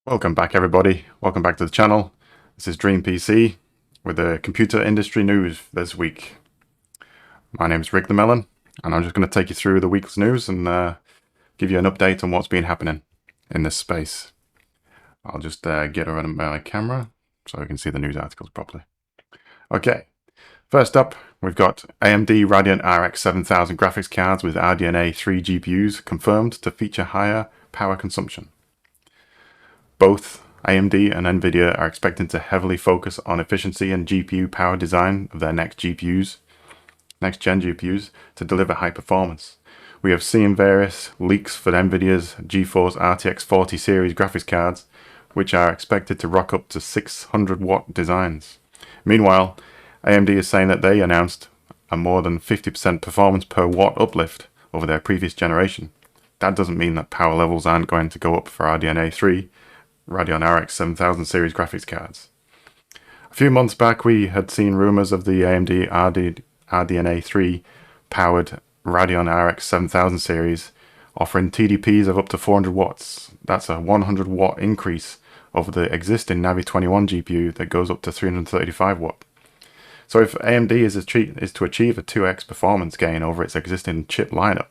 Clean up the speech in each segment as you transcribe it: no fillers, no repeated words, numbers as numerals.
Welcome back, everybody. Welcome back to the channel. This is Dream PC with the computer industry news this week. My name is Rick the Melon, and I'm just going to take you through the week's news and give you an update on what's been happening in this space. I'll just get around my camera so you can see the news articles properly. Okay, first up, we've got AMD Radeon RX 7000 graphics cards with RDNA3 GPUs confirmed to feature higher power consumption. Both AMD and NVIDIA are expecting to heavily focus on efficiency and GPU power design of their next-gen GPUs to deliver high performance. We have seen various leaks for NVIDIA's GeForce RTX 40 series graphics cards, which are expected to rock up to 600-watt designs. Meanwhile, AMD is saying that they announced a more than 50% performance per watt uplift over their previous generation. That doesn't mean that power levels aren't going to go up for RDNA3, Radeon RX 7000 series graphics cards. A few months back, we had seen rumors of the AMD RDNA3 powered Radeon RX 7000 series offering TDPs of up to 400 watts. That's a 100 watt increase over the existing Navi 21 GPU that goes up to 335 watt. So if AMD is to achieve a 2x performance gain over its existing chip lineup,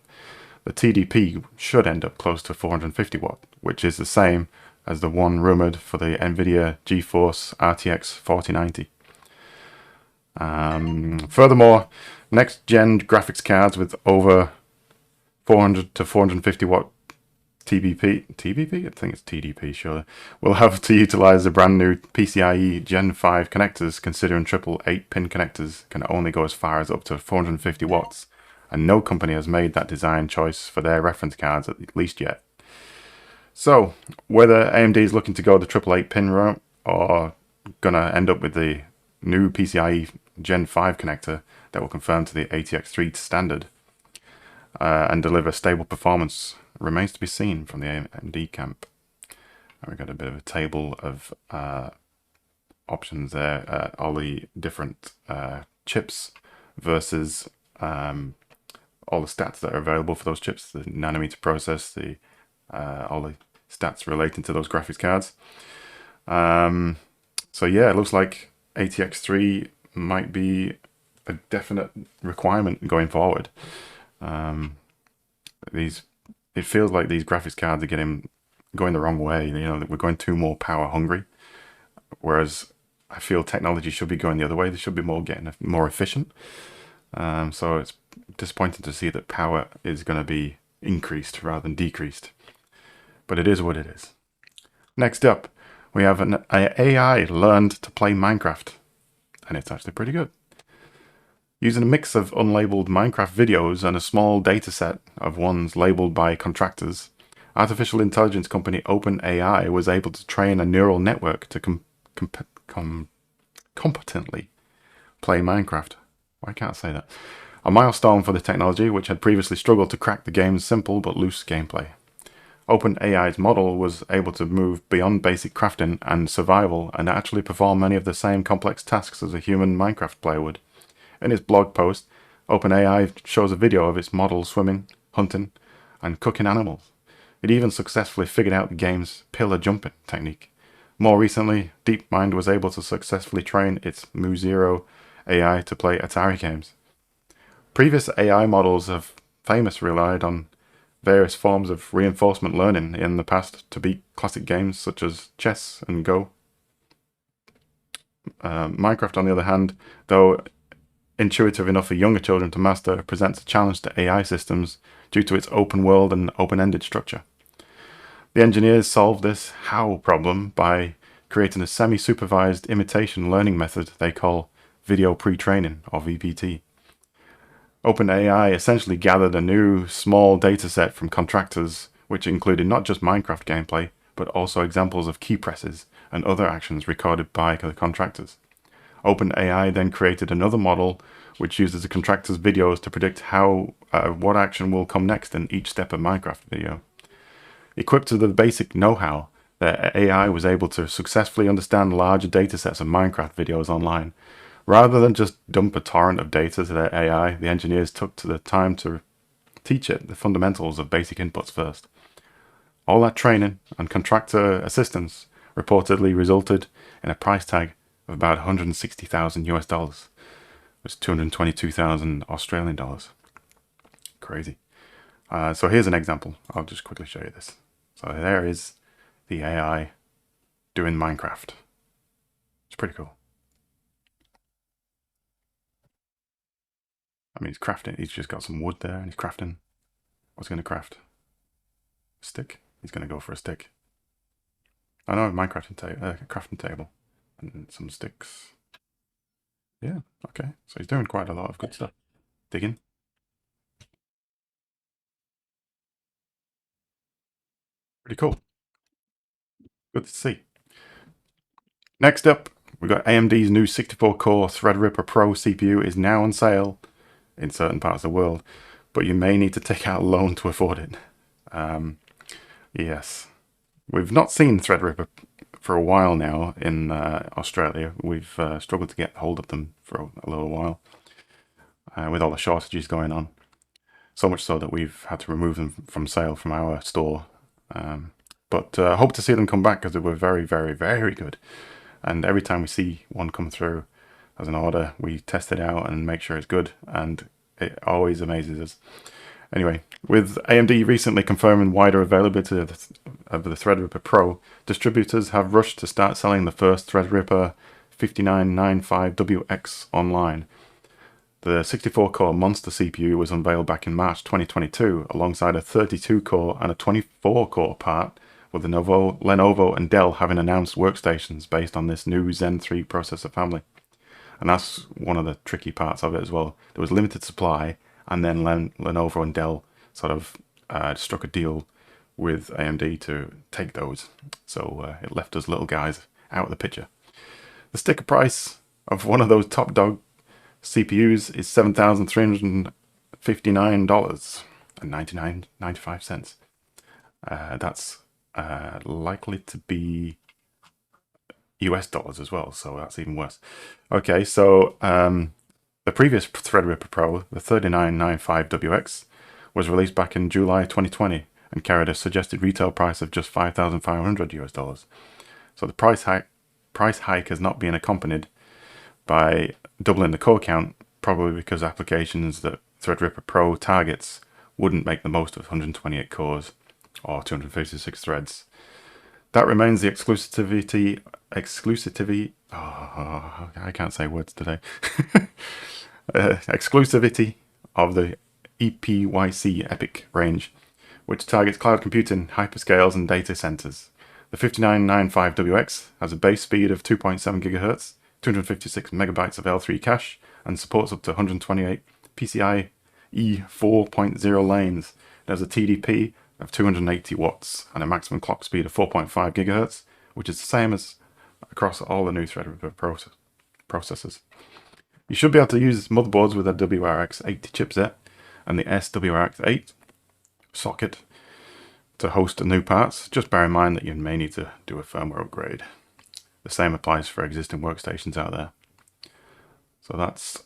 the TDP should end up close to 450 watt, which is the same as the one rumored for the NVIDIA GeForce RTX 4090. Furthermore, next-gen graphics cards with over 400 to 450 watt TDP, I think it's TDP, surely, will have to utilize the brand new PCIe Gen 5 connectors, considering triple 8-pin connectors can only go as far as up to 450 watts, and no company has made that design choice for their reference cards at least yet. So, whether AMD is looking to go the triple 8-pin route or gonna end up with the new PCIe Gen 5 connector that will conform to the ATX3 standard and deliver stable performance remains to be seen from the AMD camp. And we've got a bit of a table of options there, all the different chips versus all the stats that are available for those chips, the nanometer process, all the stats relating to those graphics cards. So yeah, it looks like ATX3 might be a definite requirement going forward. It feels like these graphics cards are going the wrong way. You know, we're going too more power hungry, whereas I feel technology should be going the other way. They should be getting more efficient. So it's disappointing to see that power is going to be increased rather than decreased. But it is what it is. Next up, we have an AI learned to play Minecraft, and it's actually pretty good. Using a mix of unlabeled Minecraft videos and a small dataset of ones labeled by contractors, artificial intelligence company OpenAI was able to train a neural network to competently play Minecraft. Why can't I say that? A milestone for the technology, which had previously struggled to crack the game's simple but loose gameplay. OpenAI's model was able to move beyond basic crafting and survival and actually perform many of the same complex tasks as a human Minecraft player would. In its blog post, OpenAI shows a video of its model swimming, hunting, and cooking animals. It even successfully figured out the game's pillar jumping technique. More recently, DeepMind was able to successfully train its Mu-Zero AI to play Atari games. Previous AI models have famously relied on various forms of reinforcement learning in the past to beat classic games such as chess and Go. Minecraft, on the other hand, though intuitive enough for younger children to master, presents a challenge to AI systems due to its open world and open-ended structure. The engineers solved this how problem by creating a semi-supervised imitation learning method they call video pre-training, or VPT. OpenAI essentially gathered a new, small dataset from contractors, which included not just Minecraft gameplay, but also examples of key presses and other actions recorded by the contractors. OpenAI then created another model which uses the contractors' videos to predict what action will come next in each step of Minecraft video. Equipped with the basic know-how, the AI was able to successfully understand larger datasets of Minecraft videos online. Rather than just dump a torrent of data to their AI, the engineers took the time to teach it the fundamentals of basic inputs first. All that training and contractor assistance reportedly resulted in a price tag of about 160,000 US dollars. It was 222,000 Australian dollars. Crazy. So here's an example. I'll just quickly show you this. So there is the AI doing Minecraft. It's pretty cool. I mean, he's crafting. He's just got some wood there and he's crafting. What's he going to craft? A stick? He's going to go for a stick. I know, crafting table and some sticks. Yeah, okay. So he's doing quite a lot of good stuff. Digging. Pretty cool. Good to see. Next up, we've got AMD's new 64-core Threadripper Pro CPU is now on sale in certain parts of the world, but you may need to take out a loan to afford it. Yes. We've not seen Threadripper for a while now in Australia. We've struggled to get hold of them for a little while with all the shortages going on. So much so that we've had to remove them from sale from our store. But hope to see them come back because they were very, very, very good. And every time we see one come through as an order, we test it out and make sure it's good. And it always amazes us. Anyway, with AMD recently confirming wider availability of the Threadripper Pro, distributors have rushed to start selling the first Threadripper 5995WX online. The 64-core monster CPU was unveiled back in March 2022 alongside a 32-core and a 24-core part, with Lenovo and Dell having announced workstations based on this new Zen 3 processor family. And that's one of the tricky parts of it as well. There was limited supply, and then Lenovo and Dell sort of struck a deal with AMD to take those. So it left us little guys out of the picture. The sticker price of one of those top dog CPUs is $7,359.95. That's likely to be US dollars as well, so that's even worse. Okay, so the previous Threadripper Pro, the 3995WX, was released back in July 2020 and carried a suggested retail price of just 5,500 US dollars. So the price hike has not been accompanied by doubling the core count, probably because applications that Threadripper Pro targets wouldn't make the most of 128 cores or 256 threads. That remains the exclusivity. Oh, I can't say words today. Exclusivity of the EPYC EPIC range, which targets cloud computing, hyperscales, and data centers. The 5995WX has a base speed of 2.7 GHz, 256 megabytes of L3 cache, and supports up to 128 PCIe 4.0 lanes. It has a TDP of 280 watts and a maximum clock speed of 4.5 GHz, which is the same as across all the new Threadripper processors. You should be able to use motherboards with a WRX80 chipset and the SWRX8 socket to host new parts. Just bear in mind that you may need to do a firmware upgrade. The same applies for existing workstations out there. So that's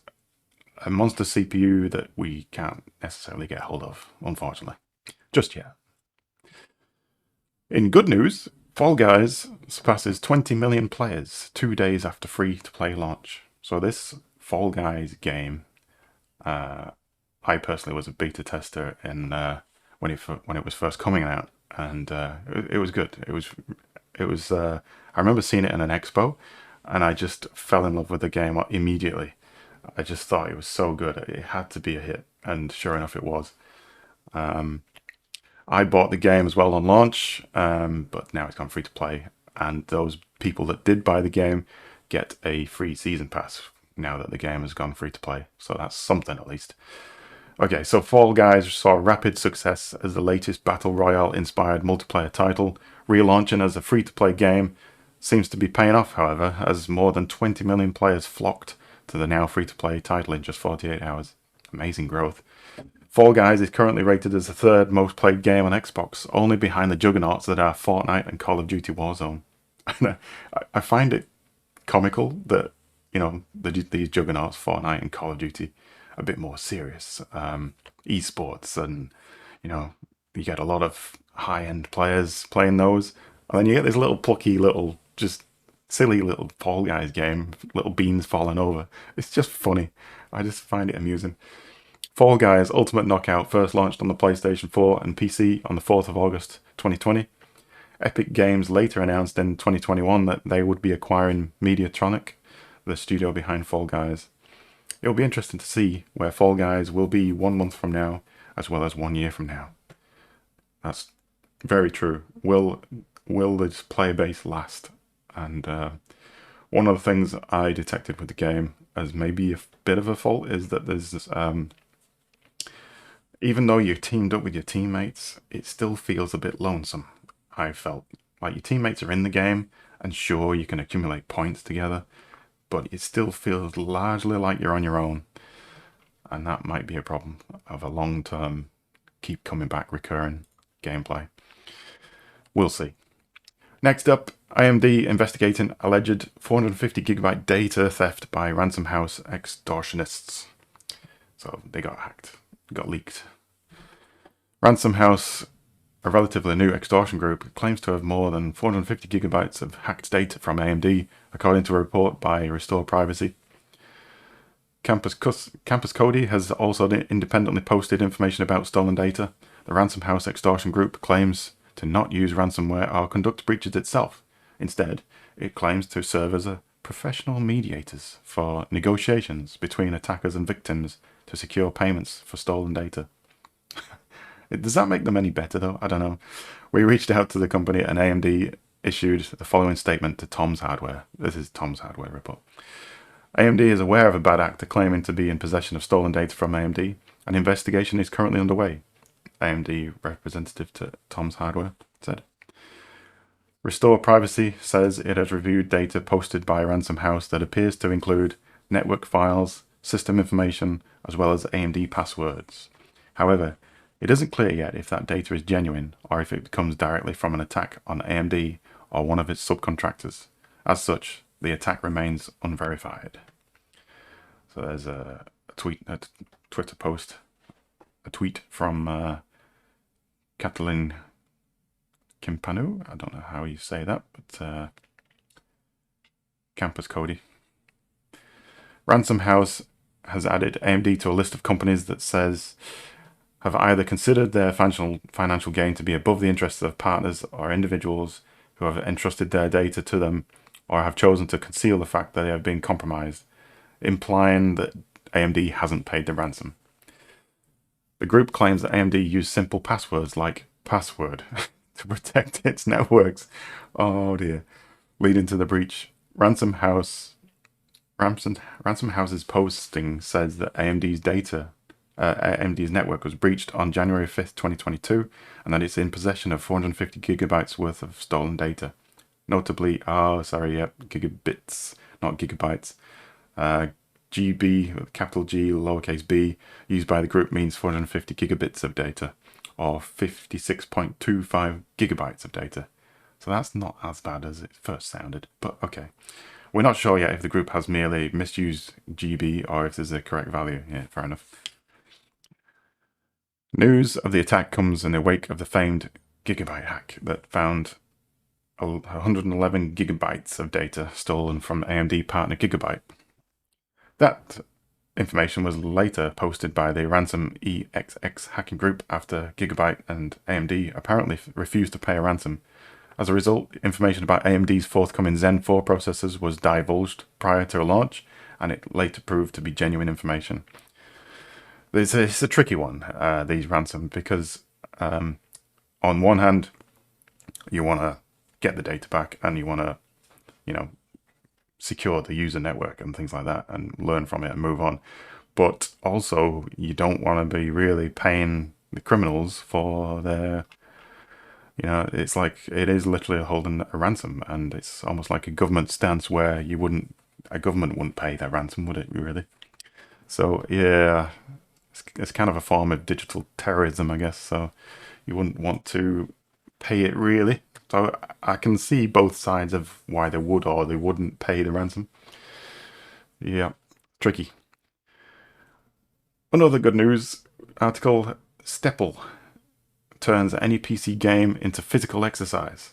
a monster CPU that we can't necessarily get hold of, unfortunately, just yet. In good news, Fall Guys surpasses 20 million players 2 days after free-to-play launch. So this Fall Guys game, I personally was a beta tester in when it was first coming out, and it was good. It was. I remember seeing it in an expo, and I just fell in love with the game immediately. I just thought it was so good. It had to be a hit, and sure enough, it was. I bought the game as well on launch, but now it's gone free to play, and those people that did buy the game get a free season pass now that the game has gone free to play. So that's something at least. Okay, so Fall Guys saw rapid success as the latest Battle Royale-inspired multiplayer title. Relaunching as a free-to-play game seems to be paying off, however, as more than 20 million players flocked to the now free-to-play title in just 48 hours. Amazing growth. Fall Guys is currently rated as the third most played game on Xbox, only behind the juggernauts that are Fortnite and Call of Duty Warzone. I find it comical that, you know, these juggernauts, Fortnite and Call of Duty, a bit more serious esports, and you know, you get a lot of high-end players playing those, and then you get this little plucky little, just silly little Fall Guys game, little beans falling over. It's just funny. I just find it amusing. Fall Guys Ultimate Knockout first launched on the PlayStation 4 and PC on the 4th of August 2020. Epic Games later announced in 2021 that they would be acquiring Mediatronic, the studio behind Fall Guys. It'll be interesting to see where Fall Guys will be 1 month from now, as well as 1 year from now. That's very true. Will this player base last? And one of the things I detected with the game as maybe a bit of a fault is that there's this, even though you're teamed up with your teammates, it still feels a bit lonesome. I felt like your teammates are in the game, and sure, you can accumulate points together, but it still feels largely like you're on your own. And that might be a problem of a long-term, keep coming back, recurring gameplay. We'll see. Next up, AMD investigating alleged 450GB data theft by ransom house extortionists. So they got hacked, got leaked. Ransom House, a relatively new extortion group, claims to have more than 450GB of hacked data from AMD, according to a report by Restore Privacy. Campus Cody has also independently posted information about stolen data. The Ransom House extortion group claims to not use ransomware or conduct breaches itself. Instead, it claims to serve as a professional mediators for negotiations between attackers and victims to secure payments for stolen data. Does that make them any better, though? I don't know. We reached out to the company, and AMD issued the following statement to Tom's Hardware. This is Tom's Hardware report. AMD is aware of a bad actor claiming to be in possession of stolen data from AMD. An investigation is currently underway, AMD representative to Tom's Hardware said. Restore Privacy says it has reviewed data posted by Ransom House that appears to include network files, system information, as well as AMD passwords. However, it isn't clear yet if that data is genuine or if it comes directly from an attack on AMD or one of its subcontractors. As such, the attack remains unverified. So there's a Twitter post, a tweet from Katalin Kimpanu. I don't know how you say that, but Campus Cody. Ransom House has added AMD to a list of companies that says have either considered their financial gain to be above the interests of partners or individuals who have entrusted their data to them, or have chosen to conceal the fact that they have been compromised, implying that AMD hasn't paid the ransom. The group claims that AMD used simple passwords like password to protect its networks. Oh dear. Leading to the breach. Ransom House's posting says that AMD's network was breached on January 5th, 2022, and that it's in possession of 450GB worth of stolen data. Notably, gigabits, not gigabytes. GB, capital G, lowercase b, used by the group means 450 gigabits of data, or 56.25 gigabytes of data. So that's not as bad as it first sounded, but okay. We're not sure yet if the group has merely misused GB or if there's a correct value. Yeah, fair enough. News of the attack comes in the wake of the famed Gigabyte hack that found 111 gigabytes of data stolen from AMD partner Gigabyte. That information was later posted by the Ransom EXX hacking group after Gigabyte and AMD apparently refused to pay a ransom. As a result, information about AMD's forthcoming Zen 4 processors was divulged prior to launch, and it later proved to be genuine information. It's a tricky one, these ransom, because on one hand, you want to get the data back and you want to, secure the user network and things like that and learn from it and move on. But also, you don't want to be really paying the criminals for their, it's like, it is literally holding a ransom, and it's almost like a government stance where a government wouldn't pay their ransom, would it, really? So, yeah, it's kind of a form of digital terrorism, I guess, so you wouldn't want to pay it, really. So I can see both sides of why they would or they wouldn't pay the ransom. Yeah, tricky. Another good news article, STEPL turns any PC game into physical exercise.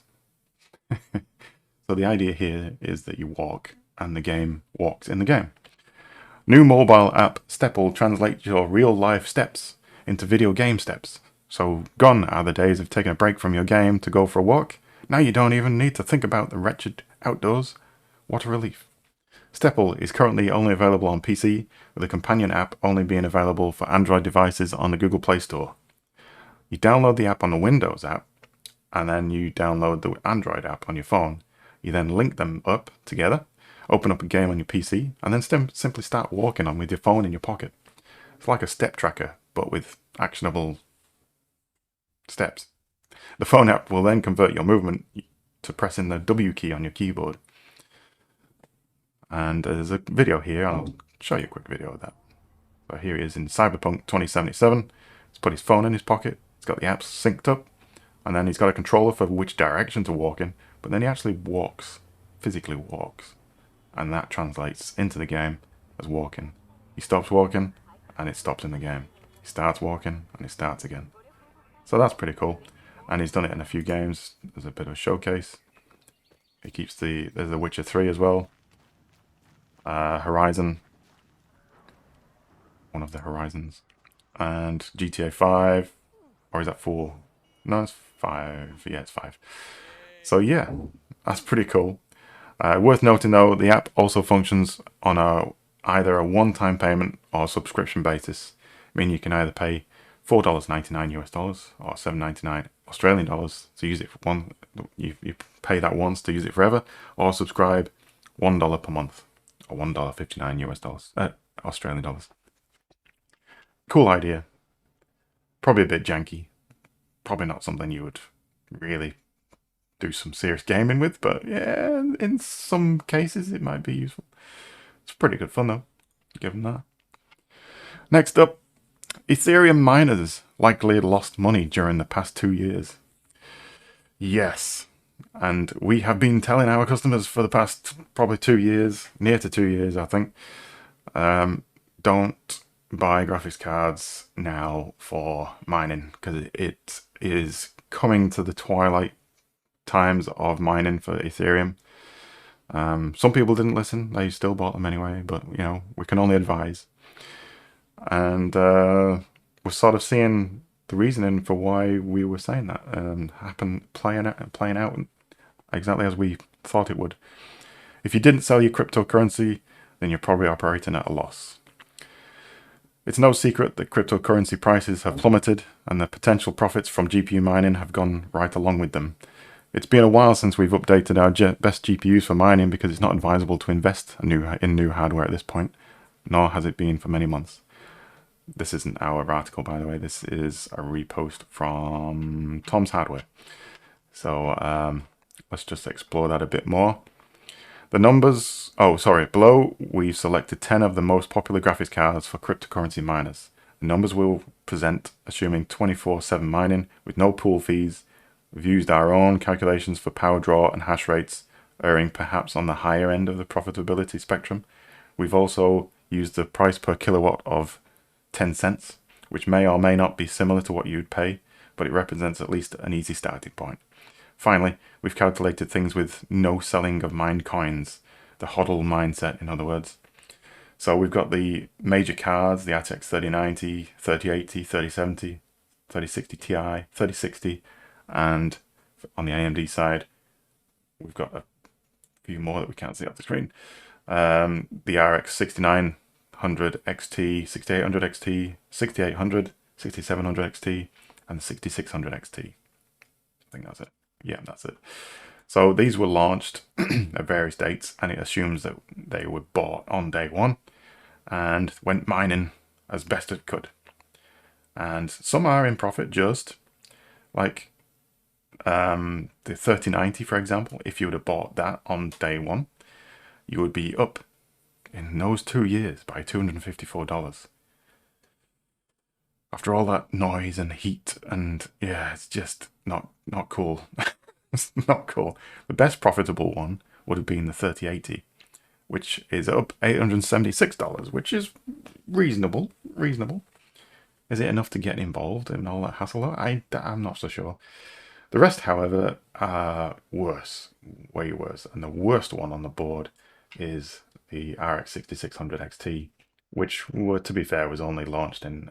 So the idea here is that you walk and the game walks in the game. New mobile app STEPL translates your real-life steps into video game steps. So gone are the days of taking a break from your game to go for a walk. Now you don't even need to think about the wretched outdoors. What a relief. STEPL is currently only available on PC, with a companion app only being available for Android devices on the Google Play Store. You download the app on the Windows app, and then you download the Android app on your phone. You then link them up together, open up a game on your PC, and then simply start walking on with your phone in your pocket. It's like a step tracker, but with actionable steps. The phone app will then convert your movement to pressing the W key on your keyboard. And there's a video here. I'll show you a quick video of that. So here he is in Cyberpunk 2077. He's put his phone in his pocket. He's got the apps synced up. And then he's got a controller for which direction to walk in. But then he actually walks, physically walks. And that translates into the game as walking. He stops walking and it stops in the game. He starts walking and it starts again. So that's pretty cool. And he's done it in a few games. There's a bit of a showcase. He keeps there's The Witcher 3 as well. Horizon, one of the Horizons, and GTA 5, or is that 4? No, it's 5. Yeah, it's 5. So yeah, that's pretty cool. Worth noting though, the app also functions on either a one-time payment or subscription basis. I mean, you can either pay $4.99 US dollars or $7.99 Australian dollars to use it for one. You pay that once to use it forever, or subscribe $1 per month. Or $1.59 US dollars, Australian dollars. Cool idea. Probably a bit janky. Probably not something you would really do some serious gaming with, but yeah, in some cases it might be useful. It's pretty good fun though, given that. Next up, Ethereum miners likely lost money during the past 2 years. Yes. And we have been telling our customers for the past probably 2 years, near to 2 years, I think, don't buy graphics cards now for mining, because it is coming to the twilight times of mining for Ethereum. Some people didn't listen. They still bought them anyway, but, you know, we can only advise. And we're sort of seeing the reasoning for why we were saying that playing out exactly as we thought it would. If you didn't sell your cryptocurrency, then you're probably operating at a loss. It's no secret that cryptocurrency prices have plummeted and the potential profits from GPU mining have gone right along with them. It's been a while since we've updated our best GPUs for mining because it's not advisable to invest in new hardware at this point, nor has it been for many months. This isn't our article, by the way. This is a repost from Tom's Hardware. So let's just explore that a bit more. The numbers, below we've selected 10 of the most popular graphics cards for cryptocurrency miners. The numbers we'll present assuming 24/7 mining with no pool fees. We've used our own calculations for power draw and hash rates, erring perhaps on the higher end of the profitability spectrum. We've also used the price per kilowatt of 10 cents, which may or may not be similar to what you'd pay, but it represents at least an easy starting point. Finally, we've calculated things with no selling of mined coins, the HODL mindset in other words. So we've got the major cards, the RTX 3090, 3080, 3070, 3060 Ti, 3060, and on the AMD side, we've got a few more that we can't see off the screen. The RX 6900 XT, 6800 XT, 6800, 6700 XT, and the 6600 XT. I think that's it. Yeah, that's it. So these were launched at various dates, and it assumes that they were bought on day one and went mining as best it could. And some are in profit, just like the 3090, for example. If you would have bought that on day one, you would be up in those 2 years by $254. After all that noise and heat, and yeah, it's just not cool. It's not cool. The best profitable one would have been the 3080, which is up $876, which is reasonable. Is it enough to get involved in all that hassle? I'm not so sure. The rest, however, are worse, way worse. And the worst one on the board is the RX 6600 XT, which, to be fair, was only launched in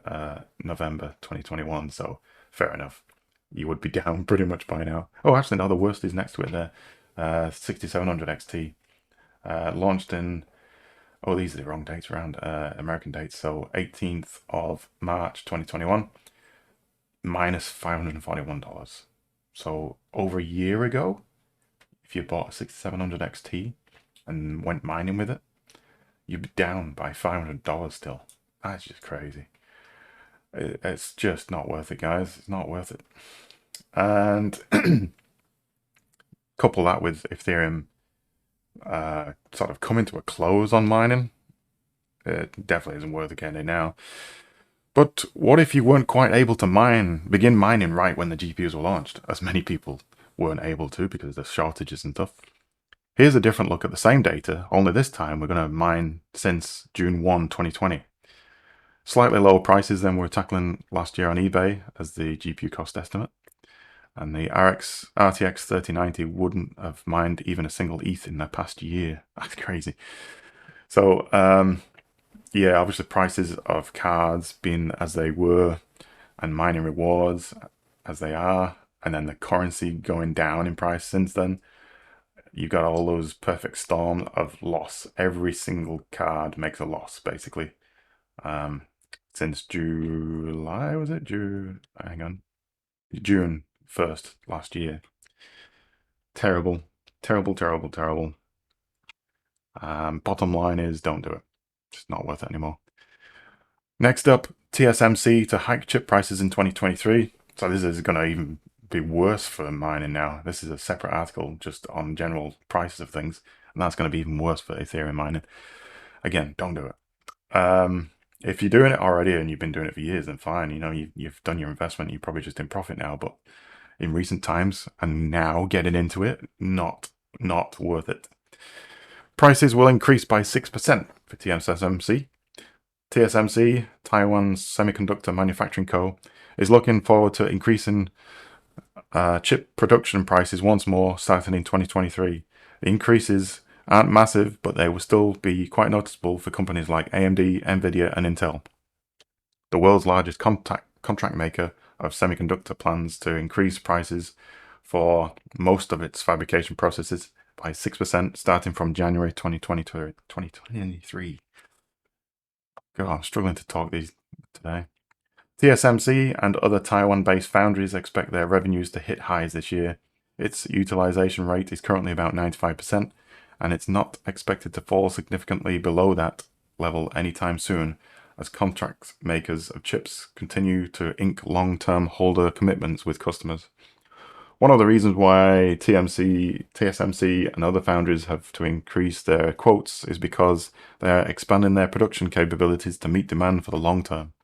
November 2021, so fair enough. You would be down pretty much by now. Oh, actually, no, the worst is next to it there. 6700 XT, launched in, oh, these are the wrong dates around, American dates, so 18th of March 2021, minus $541. So over a year ago, if you bought a 6700 XT and went mining with it, you'd be down by $500 still. That's just crazy. It's just not worth it, guys. It's not worth it. And couple that with Ethereum sort of coming to a close on mining, it definitely isn't worth it getting in now. But what if you weren't quite able to begin mining right when the GPUs were launched, as many people weren't able to because of the shortages and stuff? Here's a different look at the same data, only this time we're going to mine since June 1, 2020. Slightly lower prices than we were tackling last year on eBay as the GPU cost estimate. And the RTX 3090 wouldn't have mined even a single ETH in the past year. That's crazy. So, yeah, obviously prices of cards being as they were and mining rewards as they are, and then the currency going down in price since then, you've got all those perfect storm of loss. Every single card makes a loss, basically. Since July, was it? June 1st last year. Terrible, terrible, terrible, terrible. Bottom line is, don't do it. It's not worth it anymore. Next up, TSMC to hike chip prices in 2023. So this is going to even be worse for mining now. This is a separate article just on general prices of things, and that's going to be even worse for Ethereum mining. Again, don't do it. If you're doing it already and you've been doing it for years, then fine. You know, you've done your investment. You're probably just in profit now. But in recent times and now getting into it, not worth it. Prices will increase by 6% for TSMC. TSMC, Taiwan's semiconductor manufacturing co., is looking forward to increasing chip production prices once more starting in 2023. The increases aren't massive, but they will still be quite noticeable for companies like AMD, Nvidia, and Intel. The world's largest contract maker of semiconductor plans to increase prices for most of its fabrication processes by 6% starting from January 2023. God, I'm struggling to talk these today. TSMC and other Taiwan-based foundries expect their revenues to hit highs this year. Its utilization rate is currently about 95%, and it's not expected to fall significantly below that level anytime soon, as contract makers of chips continue to ink long-term holder commitments with customers. One of the reasons why TSMC and other foundries have to increase their quotes is because they are expanding their production capabilities to meet demand for the long term.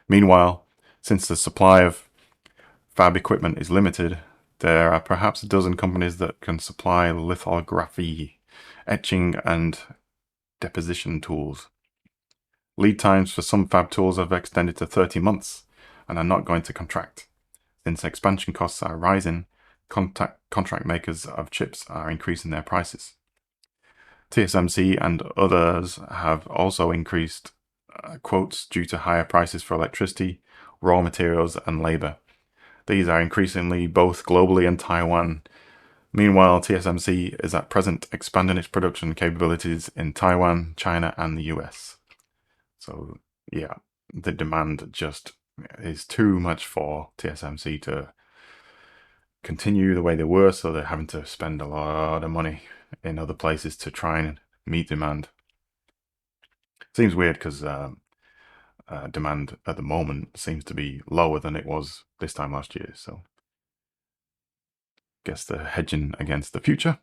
Meanwhile, since the supply of fab equipment is limited, there are perhaps a dozen companies that can supply lithography, etching, and deposition tools. Lead times for some fab tools have extended to 30 months and are not going to contract. Since expansion costs are rising, contract makers of chips are increasing their prices. TSMC and others have also increased quotes due to higher prices for electricity, raw materials, and labor. These are increasingly both globally and Taiwan. Meanwhile, TSMC is at present expanding its production capabilities in Taiwan, China, and the US. So, yeah, the demand just is too much for TSMC to continue the way they were, so they're having to spend a lot of money in other places to try and meet demand. Seems weird because demand at the moment seems to be lower than it was this time last year, so guess they're hedging against the future.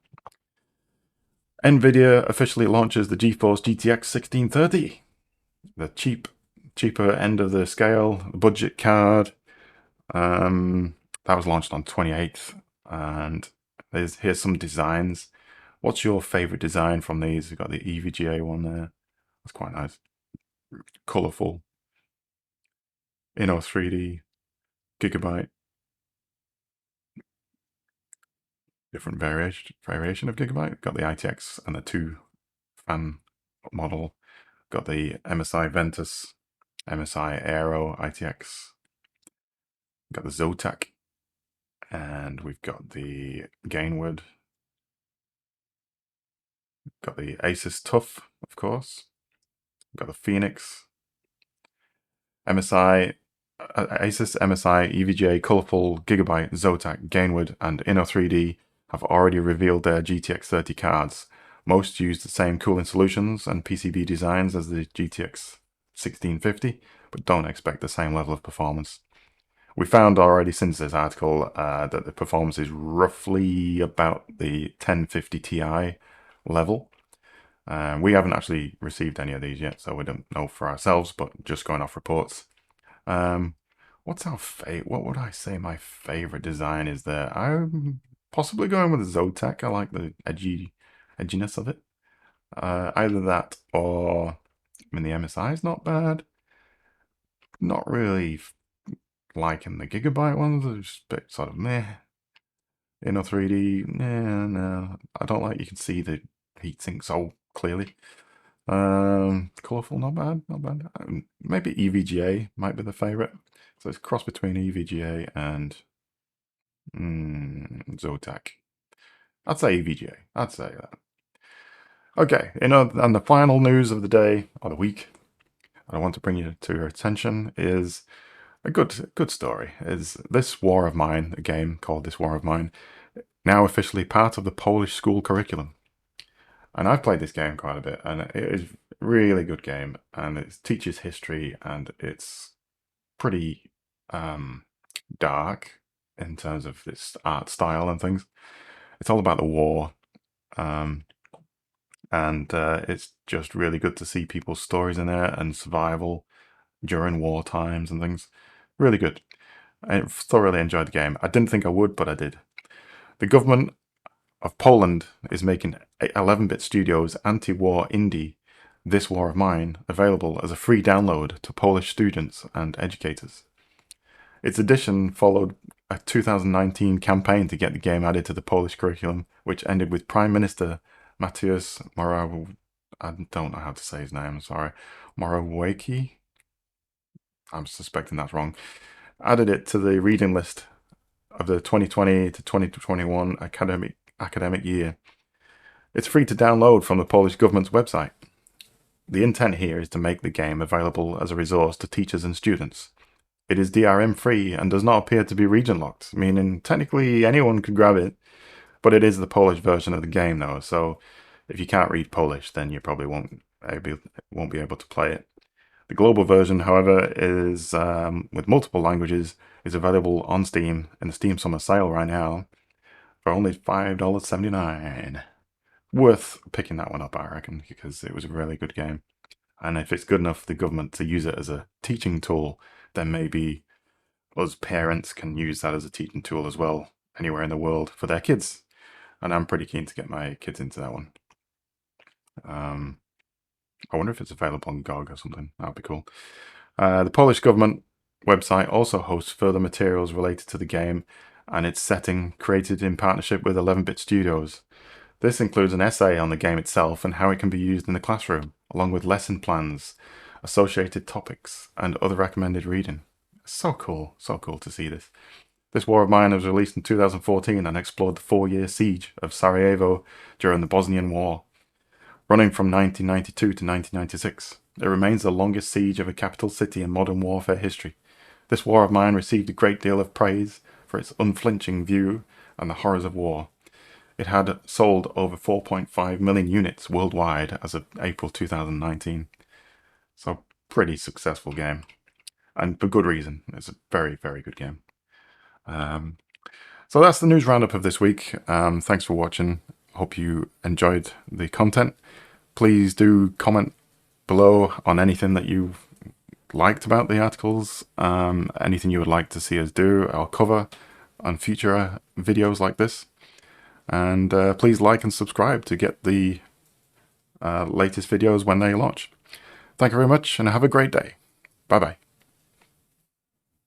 Nvidia officially launches the GeForce GTX 1630, the cheaper end of the scale, budget card. That was launched on 28th, and here's some designs. What's your favorite design from these? We've got the EVGA one there. That's quite nice. Colorful. Inno3D, Gigabyte, different variation of Gigabyte. Got the ITX and the 2 fan model. Got the MSI Ventus, MSI Aero ITX. Got the Zotac, and we've got the Gainwood. Got the Asus TUF, of course. Got the Phoenix, MSI, Asus MSI EVGA Colorful Gigabyte, Zotac, Gainwood, and Inno3D have already revealed their GTX 30 cards. Most use the same cooling solutions and PCB designs as the GTX 1650, but don't expect the same level of performance. We found already since this article that the performance is roughly about the 1050 Ti level. We haven't actually received any of these yet, so we don't know for ourselves, but just going off reports. What's our what would I say my favorite design is there? I'm possibly going with the Zotac. I like the edginess of it. Either that or, I mean, the MSI is not bad. Not really liking the Gigabyte ones. They're just a bit sort of meh. Inno3D, no. I don't like, you can see the heatsink so clearly. Colorful, not bad. Maybe EVGA might be the favorite. So it's a cross between EVGA and Zotac. I'd say EVGA. I'd say that. Okay, and the final news of the day or the week I want to bring you to your attention is a good story. Is This War of Mine, a game called This War of Mine, now officially part of the Polish school curriculum. And I've played this game quite a bit, and it is a really good game, and it teaches history, and it's pretty dark in terms of its art style and things. It's all about the war, and it's just really good to see people's stories in there and survival during war times and things. Really good. I thoroughly enjoyed the game. I didn't think I would, but I did. The government of Poland is making 11-bit studios anti-war indie This War of Mine available as a free download to Polish students and educators. Its addition followed a 2019 campaign to get the game added to the Polish curriculum, which ended with Prime Minister Mateusz Morawiecki, I don't know how to say his name, I'm sorry, Morawiecki? I'm suspecting that's wrong, added it to the reading list of the 2020 to 2021 academic year. It's free to download from the Polish government's website. The intent here is to make the game available as a resource to teachers and students. It is DRM free and does not appear to be region locked, meaning technically anyone could grab it, but it is the Polish version of the game though, so if you can't read Polish, then you probably won't be able to play it. The global version, however, is with multiple languages, is available on Steam in the Steam Summer Sale right now for only $5.79. Worth picking that one up, I reckon, because it was a really good game. And if it's good enough for the government to use it as a teaching tool, then maybe us parents can use that as a teaching tool as well, anywhere in the world, for their kids. And I'm pretty keen to get my kids into that one. I wonder if it's available on GOG or something. That would be cool. The Polish government website also hosts further materials related to the game and its setting, created in partnership with 11-bit studios. This includes an essay on the game itself and how it can be used in the classroom, along with lesson plans, associated topics, and other recommended reading. So cool to see this. This War of Mine was released in 2014 and explored the 4-year siege of Sarajevo during the Bosnian War, running from 1992 to 1996. It remains the longest siege of a capital city in modern warfare history. This War of Mine received a great deal of praise for its unflinching view and the horrors of war. It had sold over 4.5 million units worldwide as of April 2019. So, pretty successful game. And for good reason. It's a very, very good game. So that's the news roundup of this week. Thanks for watching. Hope you enjoyed the content. Please do comment below on anything that you liked about the articles, anything you would like to see us do or cover on future videos like this. And please like and subscribe to get the latest videos when they launch. Thank you very much and have a great day. Bye bye.